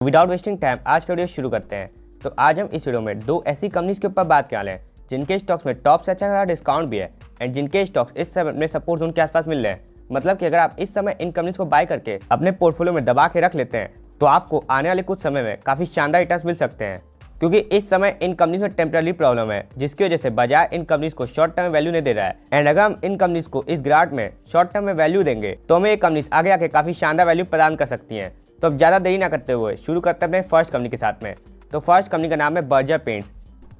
Without wasting time आज का video शुरू करते हैं। तो आज हम इस वीडियो में दो ऐसी कंपनीज के ऊपर बात करने वाले हैं जिनके स्टॉक्स में टॉप से अच्छा खासा डिस्काउंट भी है एंड जिनके स्टॉक्स इस समय अपने सपोर्ट जोन के आसपास मिल रहे हैं। मतलब कि अगर आप इस समय इन कंपनीज को बाय करके अपने पोर्टफोलियो में दबा के रख लेते हैं तो आपको आने वाले कुछ समय में काफी शानदार रिटर्न्स मिल सकते हैं, क्योंकि इस समय इन कंपनीज में टेम्पररी प्रॉब्लम है जिसकी वजह से बाजार इन कंपनीज को शॉर्ट टर्म में वैल्यू नहीं दे रहा है। एंड अगर हम इन कंपनीज को इस ग्राफ में शॉर्ट टर्म में वैल्यू देंगे तो हमें ये कंपनीज आगे आके काफी शानदार वैल्यू प्रदान कर सकती हैं। तो अब ज़्यादा देरी ना करते हुए शुरू करते हैं अपने फर्स्ट कंपनी के साथ में। तो फर्स्ट कंपनी का नाम है बर्जर पेंट्स।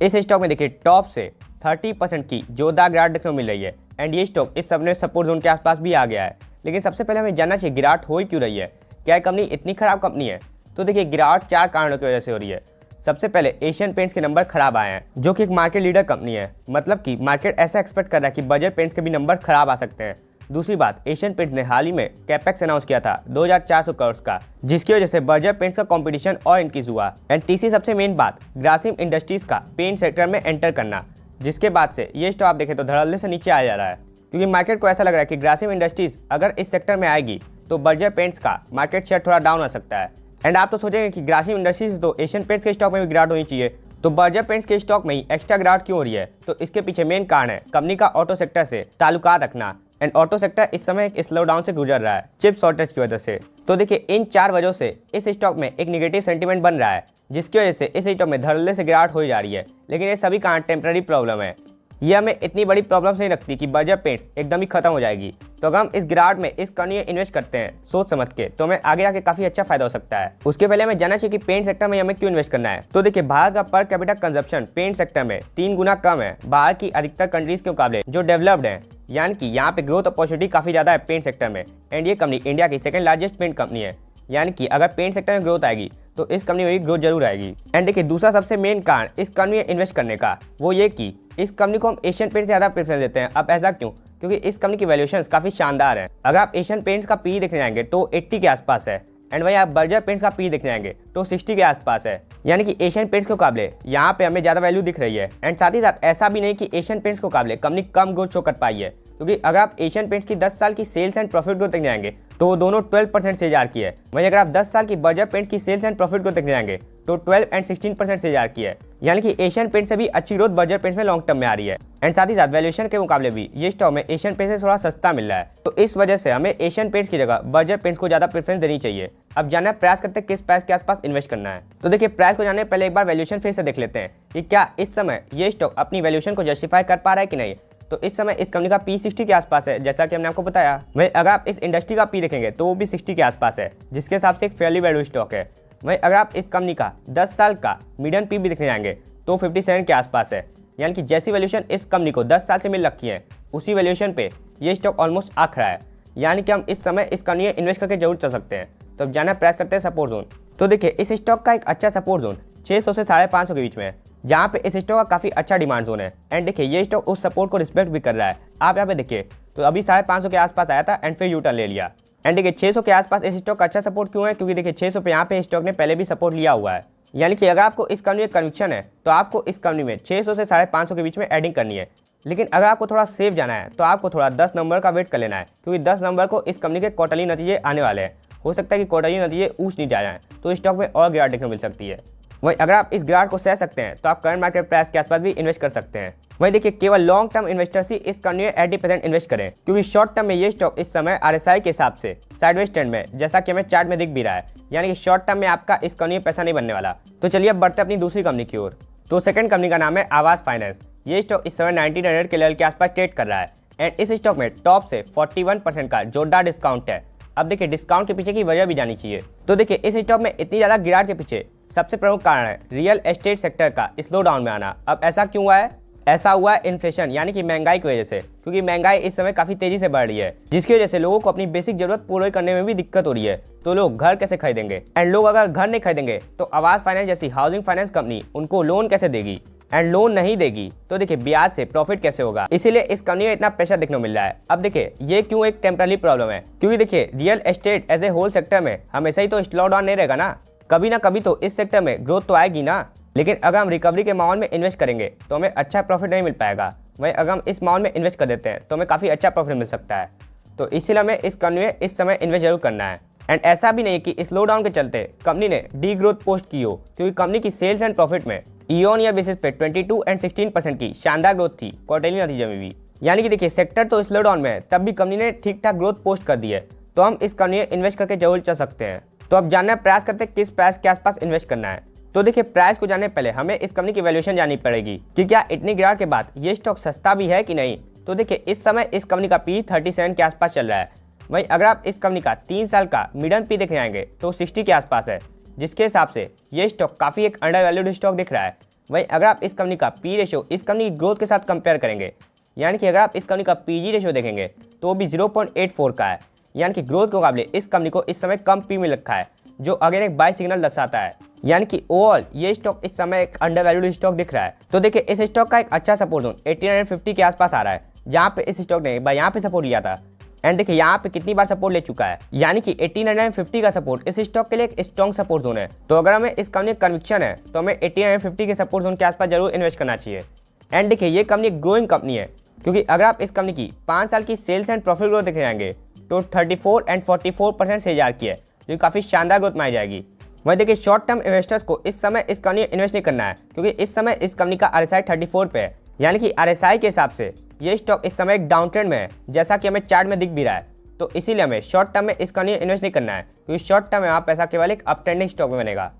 इस स्टॉक में देखिए टॉप से 30% की जोरदार गिरावट देखने को मिल रही है एंड ये स्टॉक इस समय सपोर्ट जोन के आसपास भी आ गया है। लेकिन सबसे पहले हमें जानना चाहिए गिरावट हो ही क्यों रही है, क्या ये कंपनी इतनी खराब कंपनी है। तो देखिए गिरावट 4 कारणों की वजह से हो रही है। सबसे पहले एशियन पेंट्स के नंबर खराब आए हैं, जो कि एक मार्केट लीडर कंपनी है। मतलब कि मार्केट ऐसा एक्सपेक्ट कर रहा है कि बर्जर पेंट्स के भी नंबर खराब आ सकते हैं। दूसरी बात, एशियन पेंट्स ने हाल ही में कैपेक्स अनाउंस किया था 2400 करोड़ का, जिसकी वजह से बर्जर पेंट्स का कंपटीशन और इंक्रीज हुआ। एंड तीसरी सबसे मेन बात, ग्रासिम इंडस्ट्रीज का पेंट सेक्टर में एंटर करना, जिसके बाद से ये स्टॉक आप देखें तो धड़ल्ले से नीचे आ जा रहा है, क्योंकि मार्केट को ऐसा लग रहा है कि ग्रासिम इंडस्ट्रीज अगर इस सेक्टर में आएगी तो बर्जर पेंट्स का मार्केट शेयर थोड़ा डाउन आ सकता है। एंड आप तो सोचेंगे कि ग्रासिम इंडस्ट्रीज तो एशियन पेंट्स के स्टॉक में भी गिरावट होनी चाहिए, तो बर्जर पेंट्स के स्टॉक में ही एक्स्ट्रा गिरावट क्यों हो रही है। तो इसके पीछे मेन कारण है कंपनी का ऑटो सेक्टर से ताल्लुकात रखना। एंड ऑटो सेक्टर इस समय एक स्लो डाउन से गुजर रहा है चिप शॉर्टेज की वजह से। तो देखिए इन 4 वजहों से इस स्टॉक में एक नेगेटिव सेंटीमेंट बन रहा है, जिसकी वजह से इस स्टॉक में धड़ल्ले से गिरावट हो जा रही है। लेकिन ये सभी कारण टेम्पररी प्रॉब्लम है, ये हमें इतनी बड़ी प्रॉब्लम नहीं रखती कि बर्जर पेंट्स एकदम ही खत्म हो जाएगी। तो अगर हम इस गिरावट में इस कंपनी में इन्वेस्ट करते हैं सोच समझ के, तो हमें आगे आके काफी अच्छा फायदा हो सकता है। उसके पहले हमें जानना चाहिए कि पेंट सेक्टर में हमें क्यों इन्वेस्ट करना है। तो देखिए भारत का per capita consumption paint sector में 3 गुना कम है बाहर की अधिकतर कंट्रीज के मुकाबले जो डेवलप्ड है, यानी कि यहाँ पे ग्रोथ अपॉर्चुनिटी काफी ज्यादा है पेंट सेक्टर में। एंड ये कंपनी इंडिया की सेकंड लार्जेस्ट पेंट कंपनी है, यानी कि अगर पेंट सेक्टर में ग्रोथ आएगी तो इस कंपनी में भी ग्रोथ जरूर आएगी। एंड देखिए दूसरा सबसे मेन कारण इस कंपनी में इन्वेस्ट करने का वो ये कि इस कंपनी को हम एशियन पेंट से ज्यादा प्रेफरेंस देते हैं। अब ऐसा क्यों? क्योंकि इस कंपनी की वैल्यूएशंस काफी शानदार है। अगर आप एशियन पेंट्स का पी देखने जाएंगे तो 80 के आसपास है, एंड वहीं आप बर्जर पेंट्स का पी देखने जाएंगे तो 60 के आसपास है, यानी कि एशियन पेंट्स के मुकाबले यहाँ पे हमें ज्यादा वैल्यू दिख रही है। एंड साथ ही साथ ऐसा भी नहीं कि एशियन पेंट्स के मुकाबले कंपनी कम ग्रोथ शो कर पाई है, क्योंकि अगर आप एशियन पेंट्स की 10 साल की सेल्स एंड प्रॉफिट ग्रोथ देखने जाएंगे तो वो दोनों 12% से जार की है। वहीं अगर आप 10 साल की बर्जर पेंट्स की सेल्स एंड प्रॉफिट ग्रोथ देखने जाएंगे तो 12 एंड 16% से जार की है, यानी कि एशियन पेंट से भी अच्छी ग्रोथ बर्जर पेंट्स में लॉन्ग टर्म में आ रही है। एंड साथ ही साथ वैल्यूएशन के मुकाबले भी ये स्टॉक में एशियन पेंट्स से थोड़ा सस्ता मिल रहा है। तो इस वजह से हमें एशियन पेंट्स की जगह बर्जर पेंट्स को ज्यादा प्रेफरेंस देनी चाहिए। अब जानना प्रयास करते हैं किस प्राइस के आसपास इन्वेस्ट करना है। तो देखिए प्राइस को जानने पहले एक बार वैल्यूएशन फिर से देख लेते हैं कि क्या इस समय ये स्टॉक अपनी वैल्यूएशन को जस्टिफाई कर पा रहा है कि नहीं। तो इस समय इस कंपनी का पी 60 के आसपास है, जैसा कि हमने आपको बताया। वहीं अगर आप इस इंडस्ट्री का पी देखेंगे तो वो भी 60 के आसपास है, जिसके हिसाब से एक फेयरली वैल्यू स्टॉक है। वहीं अगर आप इस कंपनी का 10 साल का मीडियन पी भी देखने जाएंगे तो 57 के आसपास है, यानी कि जैसी वैल्यूएशन इस कंपनी को 10 साल से मिल रखी है उसी वैल्यूएशन पे ये स्टॉक ऑलमोस्ट आ खड़ा है, यानी कि हम इस समय इस कंपनी में इन्वेस्ट करके जरूर चल सकते हैं। तो अब जाना प्रयास करते हैं सपोर्ट जोन। तो देखिए इस स्टॉक का एक अच्छा सपोर्ट जोन 600 से 550 के बीच में है, जहाँ पे इस स्टॉक का काफी अच्छा डिमांड जोन है। एंड देखिए ये स्टॉक उस सपोर्ट को रिस्पेक्ट भी कर रहा है। आप यहाँ पे देखिए तो अभी 550 के आसपास आया था एंड फिर यू टर्न ले लिया। एंड देखिए 600 के आसपास इस स्टॉक का अच्छा सपोर्ट क्यों है, क्योंकि देखिए 600 पे यहाँ पे स्टॉक ने पहले भी सपोर्ट लिया हुआ है। यानी कि अगर आपको इस कंपनी में कन्विक्शन है तो आपको इस कंपनी में 600 से 550 के बीच में एडिंग करनी है। लेकिन अगर आपको थोड़ा सेफ जाना है तो आपको थोड़ा 10 नंबर का वेट कर लेना है, क्योंकि 10 नंबर को इस कंपनी के क्वार्टरली नतीजे आने वाले हैं। हो सकता है कि क्वार्टरली नतीजे ऊंच नीचे आ जाएं तो स्टॉक में और गिरावट देखने को मिल सकती है। वहीं अगर आप इस गिरावट को सह सकते हैं तो आप करंट मार्केट प्राइस के आसपास भी इन्वेस्ट कर सकते हैं। वहीं देखिए केवल लॉन्ग टर्म इन्वेस्टर्स ही इस कंपनी में 80% इन्वेस्ट करें, क्योंकि शॉर्ट टर्म में ये स्टॉक इस समय RSI के हिसाब से साइडवेज ट्रेंड में, जैसा कि हमें चार्ट में दिख भी रहा है, यानी कि शॉर्ट टर्म में आपका इस कंपनी में पैसा नहीं बनने वाला। तो चलिए अब बढ़ते अपनी दूसरी कंपनी की ओर। तो सेकंड कंपनी का नाम है आवास फाइनेंस। ये स्टॉक इस समय 1900 के लेवल के आसपास ट्रेड कर रहा है एंड इस स्टॉक में टॉप से 41% का जोरदार डिस्काउंट है। अब देखिए डिस्काउंट के पीछे की वजह भी जानी चाहिए। तो देखिए इस स्टॉक में इतनी ज्यादा गिरावट के पीछे सबसे प्रमुख कारण है रियल एस्टेट सेक्टर का स्लो डाउन में आना। अब ऐसा क्यों हुआ है? ऐसा हुआ है इन्फ्लेशन, यानी कि महंगाई की वजह से, क्योंकि महंगाई इस समय काफी तेजी से बढ़ रही है, जिसकी वजह से लोगों को अपनी बेसिक जरूरत पूरी करने में भी दिक्कत हो रही है। तो लोग घर कैसे खरीदेंगे? एंड लोग अगर घर नहीं खरीदेंगे तो आवास फाइनेंस जैसी हाउसिंग फाइनेंस कंपनी उनको लोन कैसे देगी? एंड लोन नहीं देगी तो देखिए ब्याज से प्रॉफिट कैसे होगा? इसीलिए इस कंपनी में इतना प्रेशर देखने को मिल रहा है। अब देखिए ये क्यों एक टेम्पररी प्रॉब्लम है, क्योंकि देखिए real estate as a whole sector में हमेशा ही तो स्लो डाउन नहीं रहेगा ना, कभी ना कभी तो इस सेक्टर में ग्रोथ तो आएगी ना। लेकिन अगर हम रिकवरी के माहौल में इन्वेस्ट करेंगे तो हमें अच्छा प्रॉफिट नहीं मिल पाएगा। वहीं अगर हम इस माहौल में इन्वेस्ट कर देते हैं तो हमें काफी अच्छा प्रॉफिट मिल सकता है। तो इसीलिए हमें इस कंपनी में इस समय इन्वेस्ट जरूर करना है। एंड ऐसा भी नहीं कि स्लो डाउन के चलते कंपनी ने डी ग्रोथ पोस्ट की हो, क्योंकि कंपनी की सेल्स एंड प्रॉफिट में ईयर ईयर बेसिस पे 22 एंड 16% की शानदार ग्रोथ थी क्वार्टरली नतीजे में भी। यानी कि देखिए सेक्टर तो स्लो डाउन में है, तब भी कंपनी ने ठीक ठाक ग्रोथ पोस्ट कर दी है, तो हम इस कंपनी में इन्वेस्ट करके जरूर चल सकते हैं। तो अब जानना प्रयास करते हैं किस प्राइस के आसपास इन्वेस्ट करना है। तो देखिए प्राइस को जानने पहले हमें इस कंपनी की वैल्यूएशन जाननी पड़ेगी कि क्या इतनी गिरावट के बाद ये स्टॉक सस्ता भी है कि नहीं। तो देखिए इस समय इस कंपनी का पी 37 के आसपास चल रहा है। वहीं अगर आप इस कंपनी का 3 साल का मीडियम पी देखने आएंगे तो 60 के आसपास है, जिसके हिसाब से ये स्टॉक काफ़ी एक अंडर वैल्यूड स्टॉक दिख रहा है। वहीं अगर आप इस कंपनी का पी रेशियो इस कंपनी की ग्रोथ के साथ कंपेयर करेंगे, यानी कि अगर आप इस कंपनी का पीजी रेशियो देखेंगे तो भी 0.84 का है, यानी कि ग्रोथ के मुकाबले इस कंपनी को इस समय कम पी मिल रखा है, जो अगेन एक बाय सिग्नल दर्शाता है। यानी कि ओवरऑल ये स्टॉक इस समय एक अंडर वैल्यूड स्टॉक दिख रहा है। तो देखिए इस स्टॉक का एक अच्छा सपोर्ट जोन 8950 के आसपास आ रहा है, जहाँ पे इस स्टॉक ने एक बार यहाँ पे सपोर्ट लिया था। एंड देखिए यहाँ पे कितनी बार सपोर्ट ले चुका है, यानी कि 8950 का सपोर्ट इस स्टॉक के लिए एक स्ट्रॉन्ग सपोर्ट जोन है। तो अगर हमें इस कंपनी का कन्विक्शन है तो हमें 8950 के सपोर्ट जोन के आसपास जरूर इन्वेस्ट करना चाहिए। एंड देखिए ये कंपनी ग्रोइंग कंपनी है, क्योंकि अगर आप इस कंपनी की 5 साल की सेल्स एंड प्रॉफिट ग्रोथ देखे जाएंगे तो 34 एंड 44% से जार की है, जो काफ़ी शानदार ग्रोथ मानी जाएगी। वहीं देखिए शॉर्ट टर्म इन्वेस्टर्स को इस समय इस कंपनी में इन्वेस्ट नहीं करना है, क्योंकि इस समय इस कंपनी का RSI 34 पे है, यानी कि RSI के हिसाब से ये स्टॉक इस समय एक डाउन ट्रेंड में है, जैसा कि हमें चार्ट में दिख भी रहा है। तो इसीलिए हमें शॉर्ट टर्म में इस कंपनी में इन्वेस्ट नहीं करना है, क्योंकि शॉर्ट टर्म में आप पैसा केवल एक अप ट्रेंडिंग स्टॉक में बनेगा।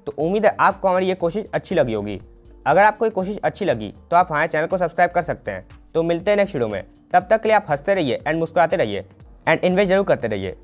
तो उम्मीद है आपको हमारी ये कोशिश अच्छी लगी होगी। अगर आपको ये कोशिश अच्छी लगी तो आप हमारे चैनल को सब्सक्राइब कर सकते हैं। तो मिलते हैं नेक्स्ट वीडियो में, तब तक के लिए आप हंसते रहिए एंड मुस्कुराते रहिए एंड इन्वेस्ट जरूर करते रहिए।